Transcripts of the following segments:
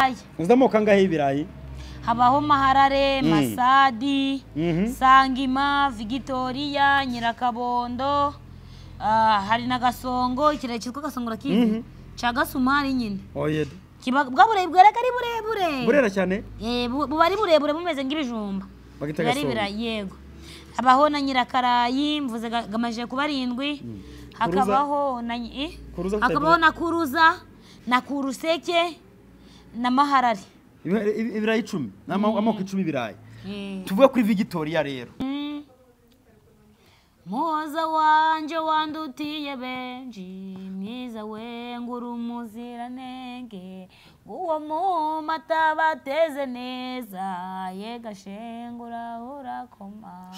ibirayi. Uzi amoko angahe y'ibirayi? Habaho Maharare, Masadi, Sangima, Victoria, Nyirakabondo, hari na Gasongo, ikirayi cyitwa Gasongo rakizi. Cha Gasumari nyine. Oye. Bwa burebure ari burebure. Burera cyane? Buba ari burebure bumeze ng'ibijumba. Bagita Gasongo. Yego. Habaho na Nyirakarayi, mvuze gamaje kuba 7. Hakabaho na Kuruza, na Kuruseke, na Maharare. Ibirayi 10 amoko 10 ibirayi. Tuvuga kuri Victoria rero. Moza wanje wandutiye benji mwiza we ngurumuziranenge guwo mu mata bateze neza yega shengura urakoma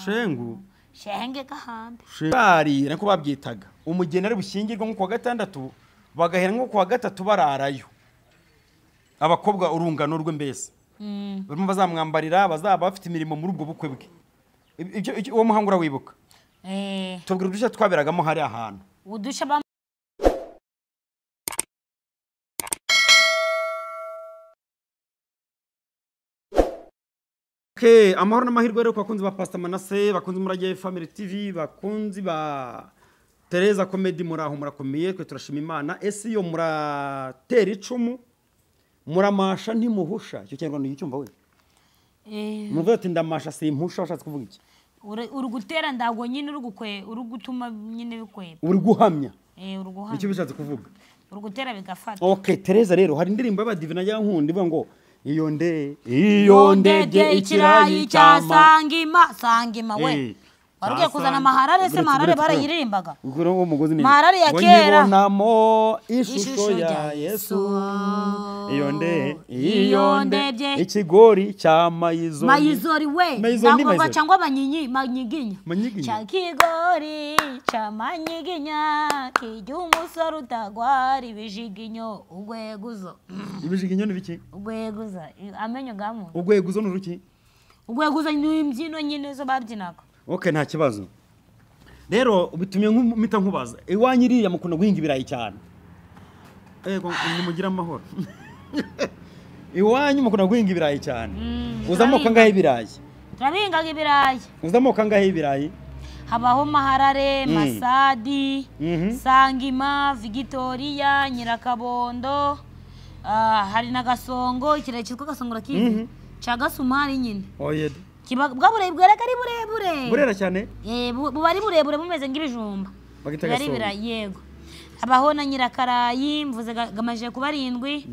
shenge kahambe shari nako babyitaga umugeni ari bushingirwa nko kwa gatandatu bagahera nko kwa gatatu bararayo abakobwa urungano rwe mbese barimo bazamwambarira bazaba bafite imirimo muri ubwo bukwe bwe ibyo uwo muhangura wibuka tubwira udusha twaberagamo hari ahantu udusha amahoro n'amahirwe rero kwakunze ba Pastor Manase bakunze Murage Family TV bakunze ba Tereza Comedy muraho murakomeye twe turashima Imana ese yo muratera icumu muramasha ntimuhusha cyo cyangwa n'icyumva we muvuga ati ndamasha simpusha washatse kuvuga iki urugutera ndago nyine urugutuma nyine bikweba uriguhamya uruguhamya nicyo bishatse kuvuga urugutera bigafata okay Tereza rero hari indirimbo y'abadivina ya nkundi ivuga ngo iyo ndebye ikirayi cya Sangima we warugiye kuzana Maharare se Maharare barayirimbaga Maharare ya kera ngibonamo ishusho ya Yesu iyo ndebye ikigori cya mayizori we nako cyangwa manyiginya cya kigori cya manyiginya kijya umusoro utagwari bijiginyo ugweguzo ibijiginyo nibiki ugweguza amenyo gamu ugweguzo nuruki ugweguza ni imbyino nyine zo babyinaga okay nta kibazo rero ubitumye nk'umita nkubaza iwanyiriya mukunda guhinga ibirayi cyane ego nimugira amahoro iwanyu mukunda guhinga ibirayi cyane uzamoko angahe ibirayi turabihingaga ibirayi uzamoko angahe ibirayi habaho Maharare Masadi Sangima Victoria Nyirakabondo hari na Gasongo ikirayi cyitwa Gasongo rakizi cha Gasumari nyine oye bwa burebure ari burebure burera cyane buba ari burebure bumeze ng'ibijumba bagita Gasongo yego habaho na Nyirakarayi mvuze gamaje kuba 7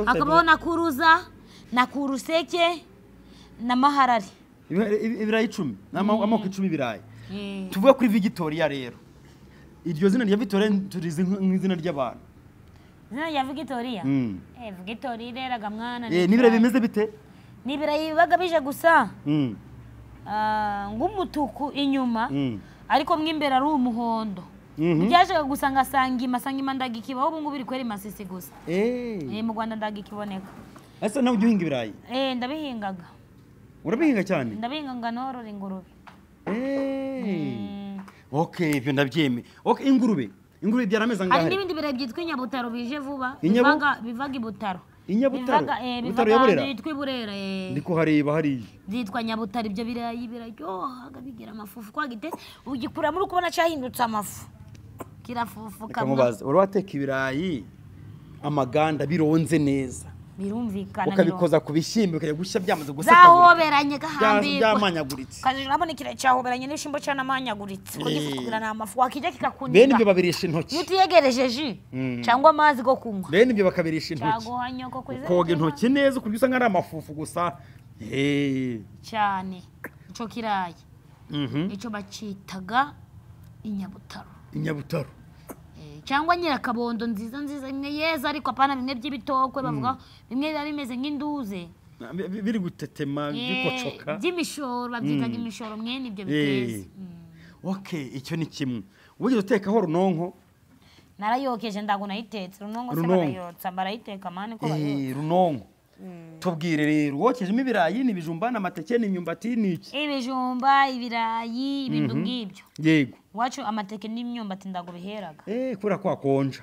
hakabaho na Kuruza na Kuruseke na Maharare ibirayi 10 amoko 10 ibirayi tuvuga kuri Victoria rero iryo zina rya Victoria turizi nk'izina ry'abantu izina rya Victoria Victoria rero gamwana nibira bimeze bite nibirayi baga bije gusa ngumutuku inyuma ariko mwimbere ari umuhondo byaje gusanga Sangima ndagikibaho ubu ngubu biri kweri masisi gusa mu Rwanda ndagikiboneka asa nawe uhinga ibirayi ndabihingaga urabihinga cyane ndabihinga norora ingurube okay ibyo ndabyeme okay ingurube byarameza ngahe hari n'ibindi birayi byitwa inyabutaro bije vuba bivaga ibutaro Butaro ya Burera bitwa Burera ndiko hareba hari byitwa Nyabutaro ibyo birayi biraryohaga bigira amafufu kwagite ugikura muri kubona cyahindutse amafu kirafufuka mubaza urwateka ibirayi amaganda bironze neza birumvikana ukabikoza ku bishyimbo ukajya gushya byamaze guseka zahoberanye gahambirwa byamanyaguritse kaje urabona ikira cyahoberanye n'ibishimbo cyane amanyaguritse ko gifukira n'amafu wakijya kikakuniga bene ibyo babirisha intoki yutiyegereje ji cyangwa amazi go kunywa bene ibyo bakabirisha intoki cyagohanya ko kwizera koga intoki neza ukuryo usanga ari amafufu gusa cyane ico kirayi ico bacitaga inyabutaro cyangwa Nyirakabondo nziza imwe yeza ariko apana bimwe by'ibitokwe bavuga bimwe bimeze nk'induze biri gutetema bikocoka by'imishoro babyitaga imishoro mwene ibyo biteze okay icyo ni kimwe ubugiye utekaho runonko narayokeje ndago nayitetse runonko se barayotsa barayiteka mane ko bayotsa runonko tubwire rero wokejemo ibirayi n'ibijumba n'amateke n'imyumbati n'iki ibijumba ibirayi ibintu ngibyo yego wacu amateke n'imyumbati ndago biheraga kura kwa konja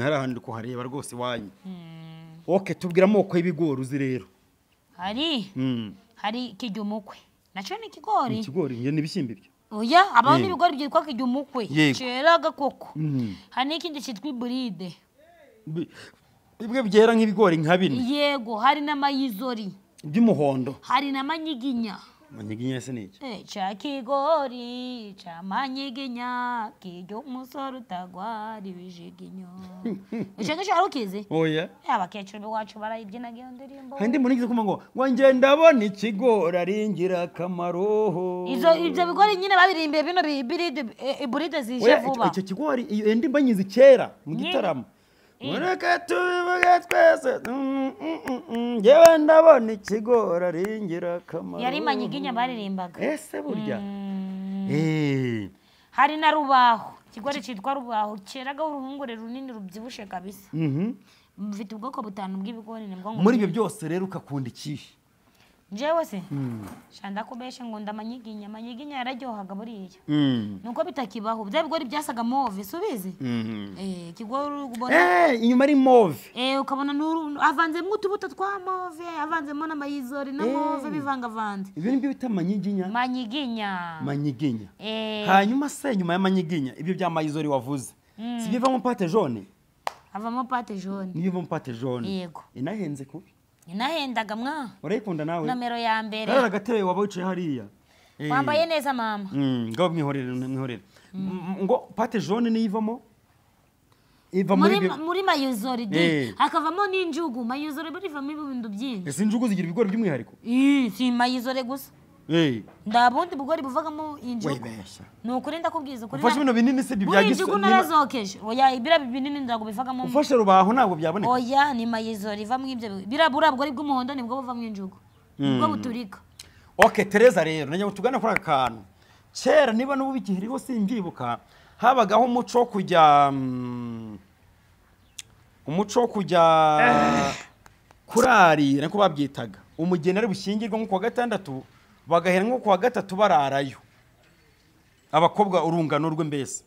hari ahandi ko hareba rwose wanyu okay tubwira amoko y'ibigori uzi rero hari kijumukwe naco ni ikigori nge n'ibishyimbo ibyo oya abaho n'ibigori byitwa kijumukwe ceraga koko hari n'ikindi cyitwa iburide ibwe byera nk'ibigori nka bine yego hari n'amayizori by'umuhondo hari n'amanyiginya manyiginya se niki cha kigori cha manyiginya kijyo umusoro utagwara ibijiginyo ushaka cyo arukize oya abakecuru bacu barayibyina giyo ndirimbo kandi munigize kuma ngo nge ndabona ikigori aringira kamaro ibyo bigori nyine babirimbiye bino iburide zije vuba icyo kigori iyo ndimba nyizi kera mu gitaramo mureke tubivuge twese ngewe ndabona ikigori aringira kamaro yari manyiginya baririmbaga ese burya hari na rubaho ikigori cyitwa rubaho cyeraga uruhungure runini rubyibushe kabisa mfite ubwoko butanu bw'ibigori nibwo muri ibyo byose rero ukakunda ikihe njewe se shanda kubeshe ngo ndamanyiginya yararyohaga buriya nuko bitakibaho bya bigori byasaga move subizi kigori ubona inyuma ari move ukabona avanzemo utubuto twa move avanzemo n'amayizori na move bivangavanze ibyo nibyo bita manyiginya hanyuma se nyuma y'amanyiginya ibyo bya mayizori wavuze si bivamo pate jaune avamo pate jaune niyo bivamo pate jaune yego inahenze kubi inahendaga mwa urayikunda nawe nomero ya mbere rero agatebe waba wicaye hariya wambaye neza mama ngabo mwihorere ngo pate jaune niyivamo iva muri mayizori de hakavamo n'injugu mayizori burivamo ibintu byinshi ese injugu zigira ibigori by'umwihariko si mayizori gusa ndabundi bugori buvagamo injugu nukuri ndakubwiza kuri ufashe bino binini se bya injugu narazokeje oya ibira binini ndago bivagamo ufashe rubaho ntabwo byaboneka oya ni mayizori ivamo ibyo birabura bugori bw'umuhondo nibwo buvamo injugu nibwo buturika okay Tereza rero najya tugana kuri akantu kera niba n'ubu bikihiriho simbyibuka habagaho umuco kujya kurarira nko babyitaga umugeni ari bushyingirwa nko kwa gatandatu bagahera nko kwa gatatu bararayo abakobwa urungano rwe mbese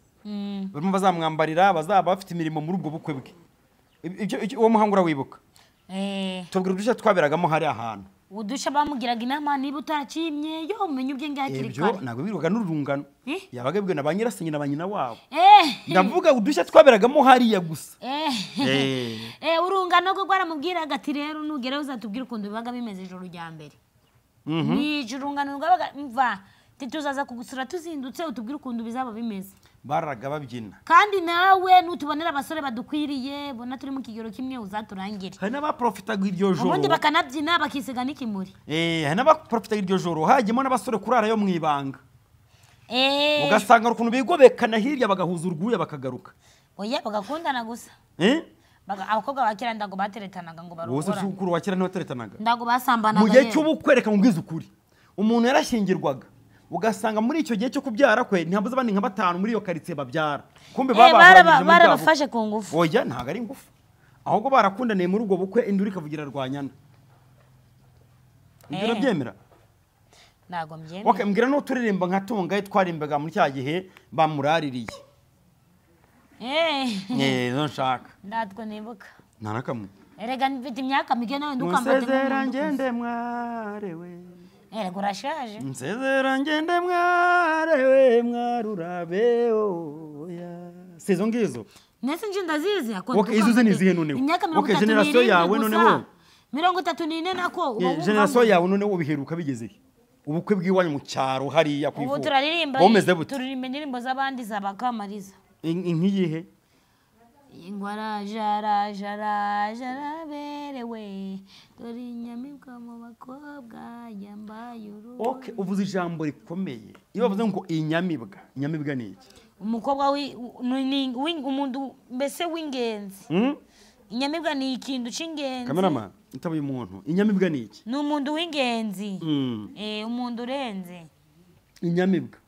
barimo bazamwambarira bazaba bafite imirimo muri ubwo bukwe bwe uwo muhangura wibuka tubwira udushya twaberagamo hari ahantu udusha bamugiraga inama niba utarakimye yo umenye ubwenge hakiri kare ibyo ntabwo birirwaga n'urungano yabaga bibwe na ba nyirasenge na ba nyina wabo ndavuga udushya twaberagamo hariya gusa urungano rwo rwaramubwiraga ati rero nugera uzatubwira ukuntu bibaga bimeze ijoro rya mbere ni urungano rwabaga mva tuzaza kugusura tuzindutse utubwire ukuntu bizaba bimeze baraga babyina kandi nawe nutubonera abasore badukwiriye bona turi mu kigero kimwe uzaturangire hari n'abaprofitaga iryo joro ubundi bakanabyina bakisiga n'ikimuri hari n'abaprofitaga iryo joro hajyemo n'abasore kurara yo mu ibanga ugasanga ukuntu bigobekana hirya bagahuza urwuya bakagaruka oya bagakundana gusa abakobwa bakera ndago bateretanaga ngo barukora wose ukuru wakera niwe teretanaga ndago basambanaga mu gihe cy'ubukwereka ngo ubwize ukuri umuntu yarashyingirwaga ugasanga muri icyo gihe cyo kubyara kwe ntabwo abandi nka batanu muri iyo karitsiye babyara kumbe barabafashe ku ngufu oya ntabwo ari ingufu ahubwo barakundaniye muri ubwo bukwe induru ikavugira rwanyana ibyo urabyemera ntabwo mbyemera mbwira n'uturirimba nka tungaye twarimbaga muri cya gihe bamuraririye zo nshaka ndatwo nibuka nta na kamwe erega mfite imyaka mike nawe ndukambate musezera ngende mwarewe erega urashaje nsezera ngende mwarewe mwarurabe oya sizo ngizo nese nje ndazizi izo ze nizihe noneho generation yawe noneho 34 nako generation yawe noneho ubiheruka bigeze ubukwe bw'iwanyu mu cyaro hariya ku ivuko ubu turirimba indirimbo z'abandi zabakamariza inkiyihe ingwara jara berewe dore inyamibwa mu bakobwa yambaye uruhu uvuze ijambo rikomeye iyo bavuze ngo inyamibwa ni iki umukobwa umuntu mbese w'ingenzi inyamibwa ni ikintu cy'ingenzi kamerama itabuye umuntu inyamibwa ni iki ni umuntu w'ingenzi umuntu urenze inyamibwa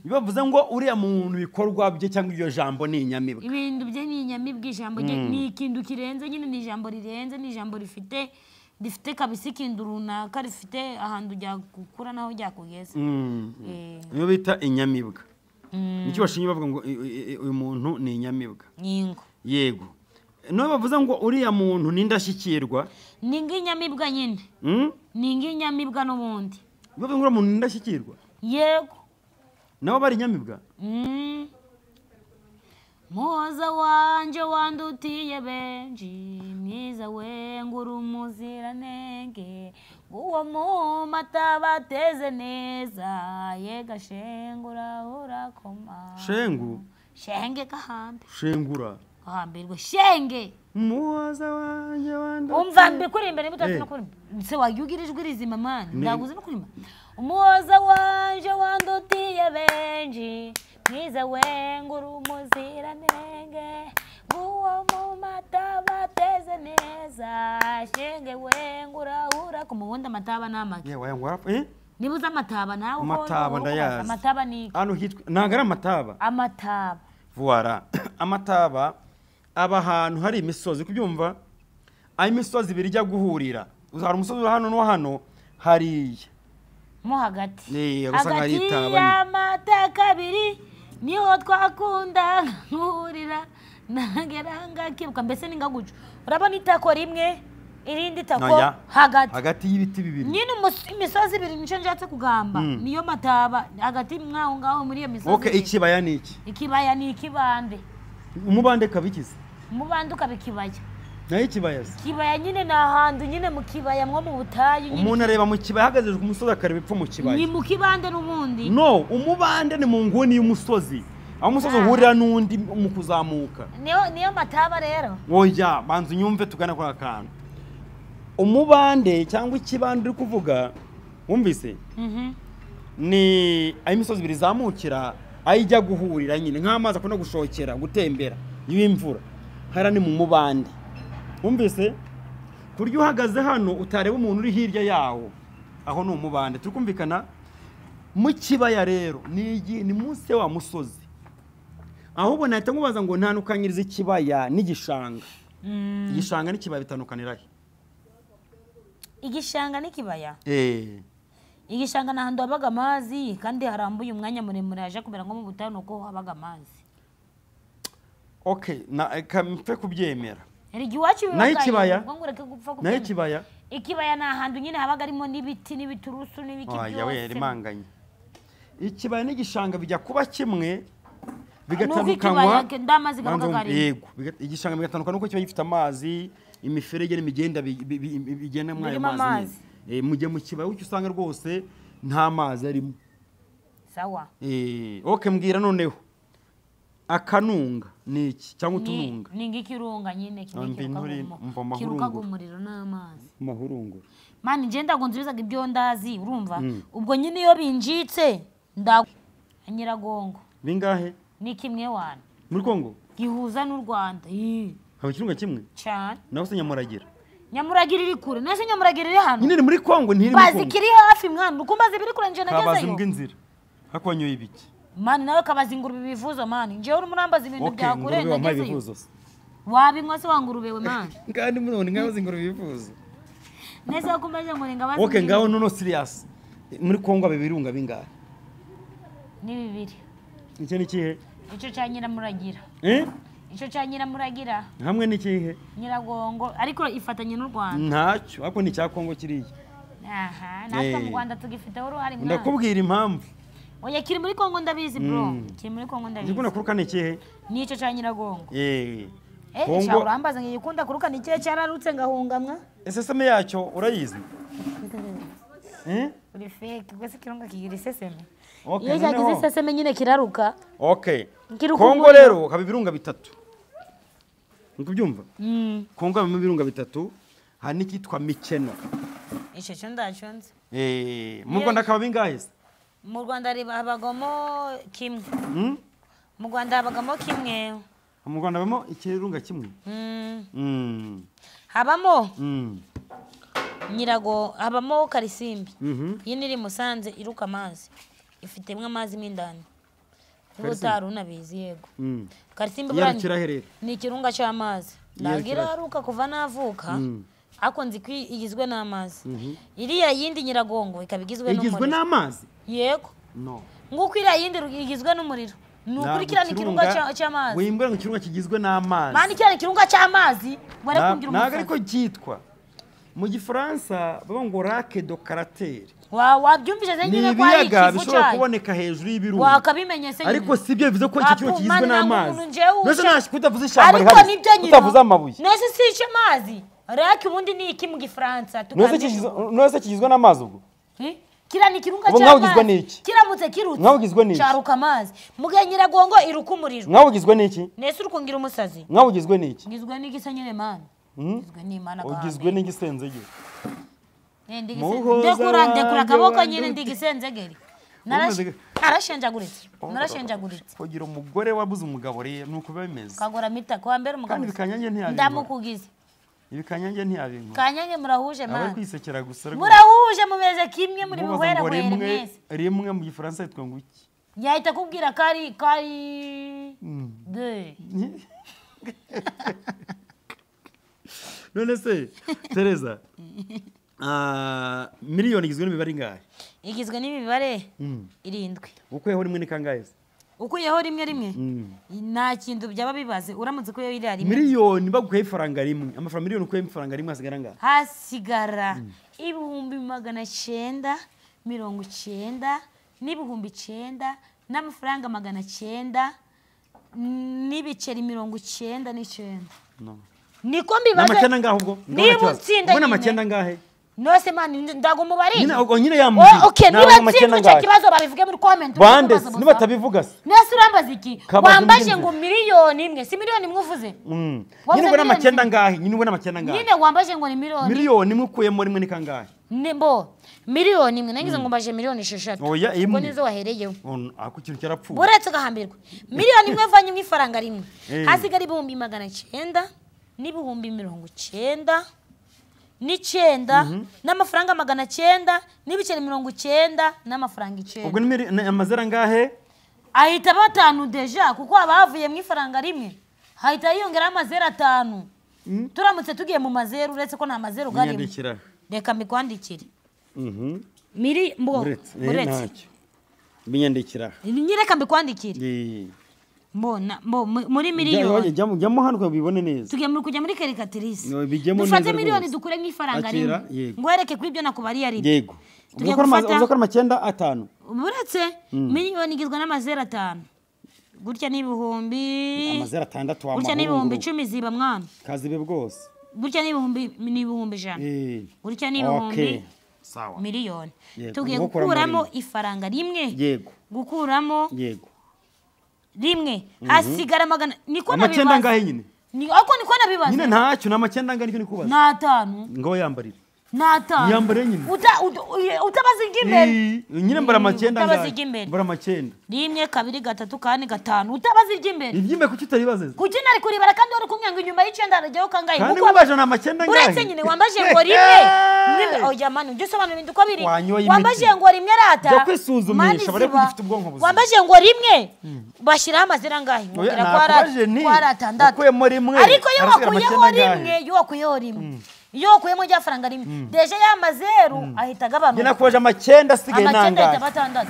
bibavuze ngo uriya muntu bikorwa bye cyangwa iryo jambo ni inyamibwa. Ibintu bye ni inyamibwa, ijambo ni ikintu kirenze nyine, ni ijambo rirenze, ni ijambo rifite kabisa ikintu runaka, rifite ahantu ujya gukura naho ujya kugeza. Niyo bita inyamibwa. Nicyo bashingiye bavuga ngo uyu muntu ni inyamibwa. Yego. No bavuze ngo uriya muntu ni indashyikirwa. Ni nk'inyamibwa nyine. Ni nk'inyamibwa n'ubundi. Bavuze ngo uriya muntu ni indashyikirwa. Yego. Nabo bari inyamibwa. Muhoza wanje wandutiye benshi, mwiza we nguru muziranenge, uwo mu mata bateze neza, yega shengura urakoma. Shengu? Shenge kahambe. Shengura? Kahambirwe shenge. Muhoza wanje wandutiye. Umva mbikuri imbere mutatu no kuri. Se wagyugirijwe rizima man. Ndaguze no kuri. Umuhoza wanje wandutiye benshi, mwiza we nguru muziranenge, uwo mu mata bateze neza, shenge we ngura kumubundi amataba n'amagi. Yewe ngwa Nibuza amataba nawe. Amataba ndayazi. Amataba ni hano hitwa nagara amataba. Amataba. Vuara. Amataba aba ahantu hari imisozi kubyumva. Ayi misozi birijya guhurira. Uzara umusozi hano no hano hariya. Mo hagati. Hagati y'amataka abiri niho twakunda nkurira nageranga kibuka, mbese ningagucu. Urabona itako rimwe irindi tako hagati y'ibiti bibiri. Nyine imisozi ibiri nico njatse kugamba. Niyo mataba hagati mwaho ngaho muri iyo misozi. Okay, ikibaya ni iki? Ikibaya ni ikibande. Umubande kabikize? Umubande ukabikibaya. Nayo ikibaya. Kibaya nyine na handu nyine mu kibaya mwo mu butayu nyine. Umuntu areba mu kibaya hagazejwe umusozi akareba ipfu mu kibaya. Ni mu kibande n'ubundi. No, umubande ni mu nguni y'umusozi. Aho umusozi uhurira n'undi mu kuzamuka. Niyo mataba rero. Oya, banzu nyumve tugana kwa kantu. Umubande cyangwa ikibande uri kuvuga, wumvise? Ni ayi misozi biri zamukira, ayijya guhurira nyine nk'amazi akunda gushokera, gutembera y'imvura. Hara ni mu mubande. Wumvise? Kuryo uhagaze hano utareba umuntu uri hirya yawo. Aho ni umubande. Tukumvikana mu kibaya rero ni munsi wa musozi. Ahubwo nahita nkubaza ngo ntanukanyiriza ikibaya n'igishanga. Igishanga n'ikibaya bitandukanira he? Igishanga n'ikibaya? Igishanga n'ahantu habaga amazi kandi harambuye umwanya muremure haje kubera ngo mu butayu nuko habaga amazi. Okay, na kampe kubyemera. Erigi wacu bibaga. Ikibaya? Nayo ikibaya? Ikibaya na hantu nyine habaga arimo n'ibiti n'ibiturusu n'ibiki byose. Yawe rimanganye. Ikibaya n'igishanga bijya kuba kimwe bigatandukanywa. Ndamazi gakagari. Yego, igishanga bigatandukana uko kiba gifite amazi, imiferege n'imigenda bigenda mwayo mazi. Mujye mu kibaya ucyo usanga rwose nta mazi arimo. Sawa. Okay, mbwira noneho. Akanunga ni iki cyangwa utununga? Ni ngikirunga nyine kiruka gumuriro n'amazi. Mahurunguru. Mani nje ndagonzubizaga ibyo ndazi urumva. Ubwo nyine iyo binjitse Nyiragongo. Bingahe? Ni kimwe wana. Muri Kongo? Gihuza n'u Rwanda. Haba kirunga kimwe? Cyane. Naho se Nyamuragira? Nyamuragira iri kure. Nese Nyamuragira iri hano. Nyine muri Kongo ntiri muri Kongo. Bazikiri hafi mwana. Ukumbaze biri kure nje nagezeyo. Kabazi mbw'inzira. Hakonyoye ibiki? Mani nawe kabazingurube bivuzo mani. Nje uri murambaza ibintu bya kure nagezeyo. Wabinwa se wangurubewe mani. Kandi munone nk'abazingurube bivuzo. Nese wakumbaje ngo ngabazi. Okay, ngaho no serious. Muri Kongo abibirunga bingahe? Ni bibiri. Icyo ni kihe? Icyo cya Nyiramuragira. Icyo cya Nyiramuragira. Hamwe ni kihe? Nyiragongo ariko ifatanye n'u Rwanda. Ntacyo, ariko ni cya Kongo kiriye. Aha, natwe mu Rwanda tugifiteho uruhare mwana. Ndakubwira impamvu. Oya kiri muri Kongo ndabizi bro. Kiri muri Kongo ndabizi. Ndikunda kuruka ni kihe? Ni icyo cya Nyiragongo. Kongo urambaza ngo yikunda kuruka ni kihe cyararutse ngahungamwa? Seseme yacyo urayizi? Uri fake, gwese kirunga kigira iseseme. Okay. Iyo cyagize iseseme nyine kiraruka. Okay. Kongo rero haba ibirunga bitatu. Nkubyumva? Kongo haba ibirunga bitatu. Hari n'ikitwa Mikeno. Icyo cyo ndacunze. Mu Rwanda akaba bingahe? Mu Rwanda habagamo kimwe. Mu Rwanda habagamo kimwe. Mu Rwanda habamo ikirunga kimwe. Habamo Nyirago, habamo Karisimbi. Iyi niri Musanze iruka amazi. ifitemo amazi m'indani n'ubutari unabizi yego karisimbi burani ni ikirunga cy'amazi ndagira aruka kuva navuka ako nzi ko igizwe n'amazi iriya yindi Nyiragongo ikabigizwe n'umuriro igizwe n'amazi yego no nguko iriya yindi igizwe n'umuriro nukurikirana ikirunga cy'amazi wimbwa ngo ikirunga kigizwe n'amazi mani kirana ikirunga cy'amazi bare kungira umusazi naga ariko cyitwa mu Gifaransa baba ngo lac de Caratere wabyumvise zenyine kwa iki kivu bishobora kuboneka hejuru y'ibirunga wakabimenye se ariko sibyo bivuze ko iki kirunga kigizwe n'amazi nose nashi kutavuze ishyamba rihari utavuze amabuye nose si amazi lac ubundi ni iki mu Gifaransa nose kigizwe n'amazi ubwo kira ni kirunga cy'amazi kiramutse kirutse mwabugizwe n'iki cyaruka amazi mugihe Nyiragongo iruka umuriro mwabugizwe n'iki nese urukungira umusazi mwabugizwe n'iki ngizwe n'igisanyire man ngizwe n'Imana gahambe ugizwe n'igisenzege ndekura akaboko nyine ndigisenzegeri narashenjaguritse kugira umugore wabuze umugabo rero nuko bimeze kagora mita kwa mbere umugabo kandi bikanyange ntiyabintu ndamukugize ibikanyange ntiyabintu kanyange murahuje man kwisekera gusa murahuje mumeze kimwe muri buhera bwere mwese rimwe mu Gifaransa yitwa ngo iki yahita kubwira kari de none se Tereza miliyoni igizwe n'imibare ingahe igizwe n'imibare 7 ukuyeho rimwe ni kangahe ukuyeho rimwe nta kintu byaba bibaze uramutse kuyeho iri rimwe miliyoni bagukaye ifaranga rimwe amafaranga miliyoni ukuyeho ifaranga rimwe hasigara ngahe hasigara ibihumbi 990 n'ibihumbi 9 n'amafaranga 900 n'ibiceri 99 no niko mbibaze n'amakenda ngaho ubwo mbona amakenda ngahe nose man ndagumubari nyine yamuzi okay niba tsinda cyo kibazo babivuge muri comment bande niba tabivuga se nese urambaza iki wambaje ngo miliyoni imwe si miliyoni imwe uvuze nyine ubona amakenda ngahe nyine ubona amakenda ngahe nyine wambaje ngo ni miliyoni imwe ukuyemo rimwe ni kangahe nembo miliyoni imwe nagize ngo mbaje miliyoni 6 oya imwe nizo wahereyeho ako kintu cyarapfuye buretse gahambirwa miliyoni imwe vanye mu ifaranga rimwe hasigara ibihumbi 900 n'ibihumbi 90 n'icenda n'amafaranga 900 n'ibiceri 90 n'amafaranga 9 ubwo ni amazera ngahe ahita batanu deja kuko abavuye mu ifaranga rimwe hahita yongera amazera 5 turamutse tugiye mu mazeru uretse ko nta mazeru garimo reka mikwandikire miri mbo uretse binyandikira nyireka mbikwandikire mbona muri miliyoni jyamo hano ukabibone neza tugiye muri kujya muri karikatrice dufate miliyoni dukure nk'ifaranga rimwe ngwereke kuri ibyo nakubariye ari yego uzakora amakenda 5 uretse miliyoni igizwe n'amazera 5 gutya n'ibihumbi amazera 6 wamahoro gutya n'ibihumbi 10 ziba mwana kazibe bwose gutya n'ibihumbi 100 gutya n'ibihumbi sawa miliyoni tugiye gukuramo ifaranga rimwe yego gukuramo yego rimwe hasigara 100 niko nabibaza amakenda ngahe nyine ako niko nabibaza nyine ntacyo namakenda ngahe niko nikubaza na 5 ngo yambarira na 5 yambare nyine utabaza igimbere nyine mbara amakenda ngahe mbara amakenda rimwe 2 3 4 5 utabaza igimbere ibyimbe kuki utaribaze kuki nari kuribara kandi wari kumwenga inyuma y'icenda rajyaho kangahe kandi wabaje na amakenda ngahe uretse nyine wambaje ngo rimwe oya manu ujye sobanura ibintu ko biri wambaje ngo rimwe rata byo kwisuzumisha bare kugifite ubwonko buzima wambaje ngo rimwe bashira amazira ngahe ngira ko aratandatu ukuyemo rimwe ariko yo wakuyeho rimwe iyo wakuyemo rya faranga rimwe deje ya mazeru ahita gabanuka nyina koje amakenda asigaye nangahe amakenda 6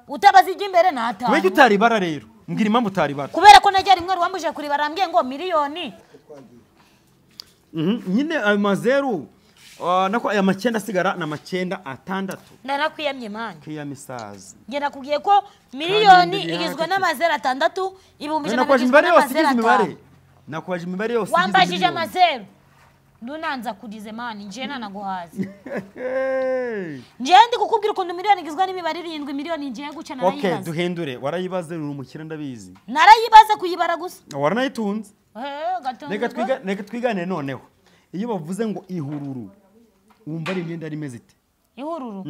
utabaza igimbere na 5 weje utaribara rero mbwira impamvu utaribara kubera ko najya rimwe wambuje kuribara ambwiye ngo miliyoni nyine ayo mazeru nako aya makenda asigara na makenda 6 ndanakwiyamye manje kiyamisazi ngena kugiye ko miliyoni igizwe n'amazera 6 ibihumbi 100 nakwaje imibare yose wambajije amazeru ndunanza kudize mani nje nanaguhaza nje ndi kukubwira ukuntu miliyoni igizwe n'imibare 7 miliyoni nje guca narayibaza okay duhendure warayibaze uri umukire ndabizi narayibaze kuyibara gusa waranayitunze gatonze reka twigane noneho iyo bavuze ngo ihururu wumva ari imyenda rimeze ite ihururu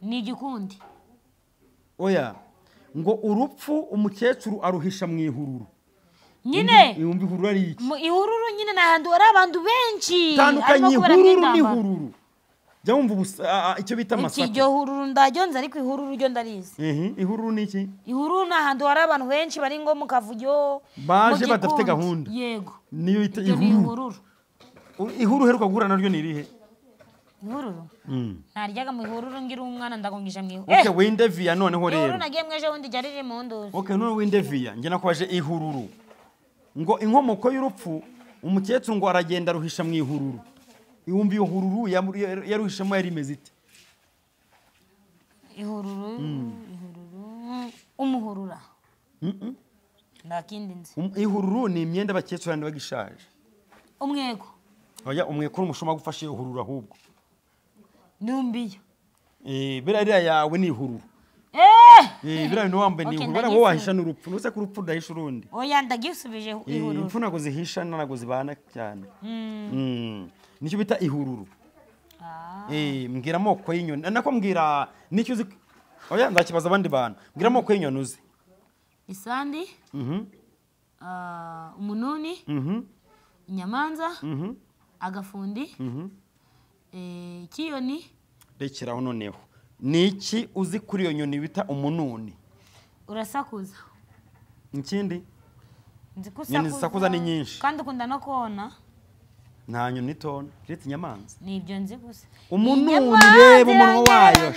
ni igikundi oya ngo urupfu umukecuru aruhisha mu ihururu nyine yumva ihururu ari iki ihururu nyine nahandu ari abantu benshi tandukanye ihururu n'ihururu jya wumva icyo bita amasaka iryo hururu ndaryonze ariko ihururu ryo ndarizi ihururu ni iki ihururu ni ahantu hari abantu benshi bari ngo mu kavuyo baje badafite gahunda yego niyo bita ihururu ihururu uheruka guhura naryo ni irihe ihururu ntaryaga mu ihururu ngira umwana ndagongisha mu ihururu okay windeviya noneho rero ihururu nagiye mweje wundi jya riri mu nduzi okay none windeviya njye nakwaje ihururu ngo inkomoko y'urupfu umukecuru ngo aragenda aruhisha mu ihururu iwumva iyo hururu yaruhishamo yari imeze ite ihururu umuhurura ndakindi nzi ihururu ni imyenda abakecuru bandi bagishaje umwego oya umweko n'umushoma gufasha ihururu ahubwo numbiye biriya yawe ni ihururu biriya bintu wambaye ni ihururu wowe wahisha n'urupfu nuse ko urupfu udahisha urundi oya ndagisubije ihururu impfu ntabwo zihisha ntabwo zibana cyane nicyo bita ihururu mbwira amoko y'inyoni nako mbwira nicyo uzi oya nzakibaza abandi bantu mbwira amoko y'inyoni uzi isandi umununi inyamanza agafundi ikiyoni rekeraho noneho ni iki uzi kuri iyo nyoni bita umununi urasakuza ikindi nzi ko inyoni zisakuza ni nyinshi kandi ukunda no kona nta nyoni itona kiretse inyamanza ni ibyo nzi gusa umununi reba umunwa wayo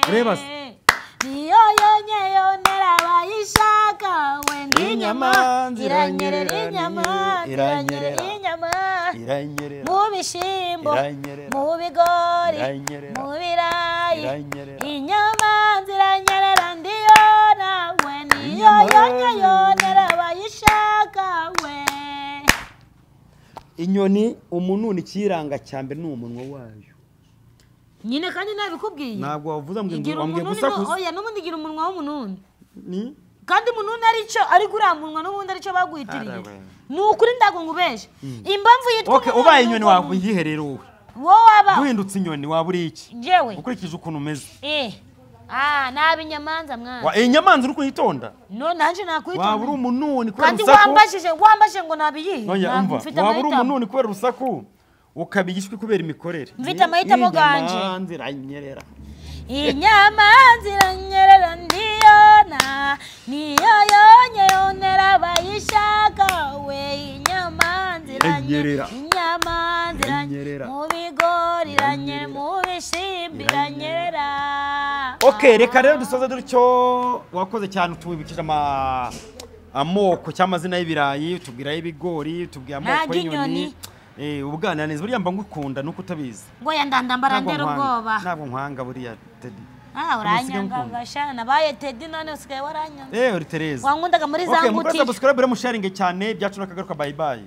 ureba se niyo yonyeyonera abayishaka wenda inyama iranyerera inyama iranyerera inyama mu bishyimbo mu bigori mu birayi inyama ziranyerera ndiyona we niyo yonyeyonera abayishaka we inyoni umununi kiranga cyambere ni umunwa wayo nyine kandi nabikubwiye ntabwo wavuza ngo wambwiye gusakuza oya n'ubundi gira umunwa w'umununi ni kandi umununi aricyo ariko uriya munwa n'ubundi aricyo bagwitiriye ni ukuri ndago ngubeshe impamvu yitwa okay ubaye inyoni waba iyiherero wowe waba guhindutse inyoni waba uri iki jewe ukurikije ukuntu umeze nabi inyamanza mwana inyamanza uri kuyitonda no nanje nakwitonda waba uri umununi kubera kandi urusaku wambashije ngo nabiyihe waba uri umununi kubera urusaku ukabigishwe kubera imikorere mfite amahitamo ganje inyamanza iranyerera inyamanza iranyerera ndiyona niyo yonyeyonera abayishaka we inyamanza iranyerera inyamanza iranyerera mu bigori iranyerera mu bishyimbo iranyerera okay reka rero dusoze dutyo wakoze cyane utubikije amoko cy'amazina y'ibirayi utubwira y'ibigori utubwira amoko y'inyoni ubugana neza buriya mba ngukunda nuko utabizi ngo yandandambara ndera ubwoba ntabwo nkwanga buriya Teddy uranyanga gashana baye Teddy none usigaye waranyanga uri Tereza wankundaga muri za nguti subscribe musharinge cyane byacu nakagaruka bye bye